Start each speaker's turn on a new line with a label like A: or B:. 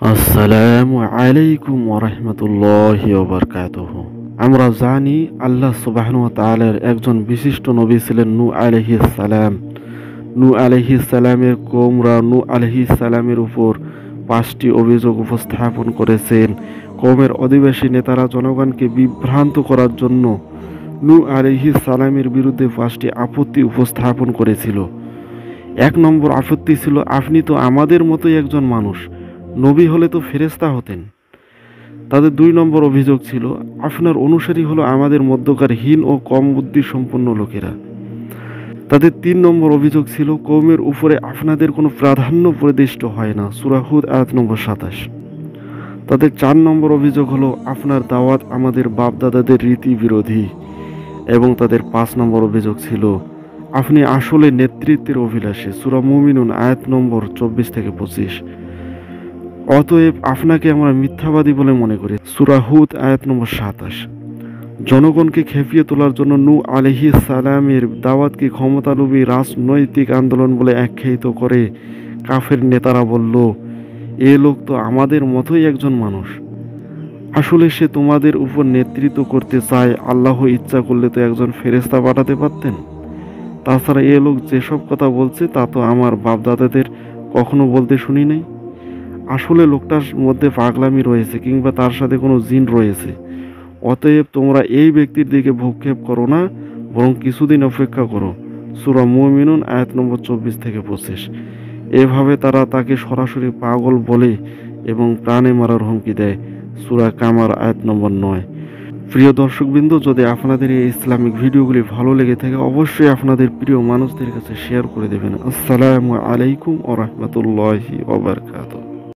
A: আসসালামু আলাইকুম ওয়া রাহমাতুল্লাহি ওয়া বারাকাতুহু। আমরা জানি আল্লাহ সুবহানাহু ওয়া তাআলার একজন বিশিষ্ট নবী ছিলেন নূহ আলাইহিস সালাম। নূহ আলাইহিস সালামের কওমরা নূহ আলাইহিস সালামের উপর ৫টি অভিযোগ উপস্থাপন করেছেন। কওমের অধিবাসী নেতারা জনগণকে বিভ্রান্ত করার জন্য নূহ আলাইহিস সালামের বিরুদ্ধে ৫টি আপত্তি উপস্থাপন করেছিল। ১ নম্বর আপত্তি ছিল, আপনি তো আমাদের মতোই একজন মানুষ, নবী হলে তো ফেরেশতা হতেন। তাদের ২ নম্বর অভিযোগ ছিল, আপনার অনুসারী হলো আমাদের মধ্যকার হীন ও কম বুদ্ধি সম্পন্ন লোকেরা। তাদের ৩ নম্বর অভিযোগ ছিল, কওমের উপরে আপনাদের কোনো প্রাধান্য প্রদিষ্ট হয় না। সূরা হুদ আয়াত নম্বর ২৭। তাদের ৪ নম্বর অভিযোগ হলো, আপনার দাওয়াত আমাদের বাপ-দাদাদের রীতি বিরোধী। এবং তাদের ৫ নম্বর অভিযোগ ছিল, আপনি আসলে নেতৃত্বের অভিলাষী। সূরা মুমিনুন আয়াত নম্বর ২৪ থেকে ২৫। অতএব আপনাকে আমরা মিথ্যাবাদী বলে মনে করি। সূরা হুদ আয়াত নম্বর ২৭। জনগণকে খেপিয়ে তোলার জন্য নূহ আলাইহিস সালামের দাওয়াতকে ক্ষমতালোভী রাজনৈতিক আন্দোলন বলে আখ্যায়িত করে কাফের নেতারা বলল, এ লোক তো আমাদের মতোই একজন মানুষ, আসলে সে তোমাদের উপর নেতৃত্ব করতে চায়, আল্লাহ ইচ্ছা করলে তো একজন ফেরেশতা পাঠাতে পারতেন। তাছাড়া এ লোক যেসব কথা বলছে তা তো আমার বাপদাদাদের কখনো বলতে শুনি নাই। আসলে লোকটার মধ্যে পাগলামি রয়েছে কিংবা তার সাথে কোনো জিন রয়েছে। অতএব তোমরা এই ব্যক্তির দিকে ভ্রুক্ষেপ করো না, বরং কিছুদিন অপেক্ষা করো। সূরা মুমিনুন আয়াত নম্বর ২৪ থেকে ২৫। এভাবে তারা তাকে সরাসরি পাগল বলে এবং প্রাণে মারার হুমকি দেয়। সূরা কামার আয়াত নম্বর ৯। প্রিয় দর্শকবৃন্দ, যদি আপনাদের এই ইসলামিক ভিডিওগুলি ভালো লেগে থাকে অবশ্যই আপনাদের প্রিয় মানুষদের কাছে শেয়ার করে দেবেন। আসসালামু আলাইকুম ওয়া রাহমাতুল্লাহি ওয়া বারাকাতুহু।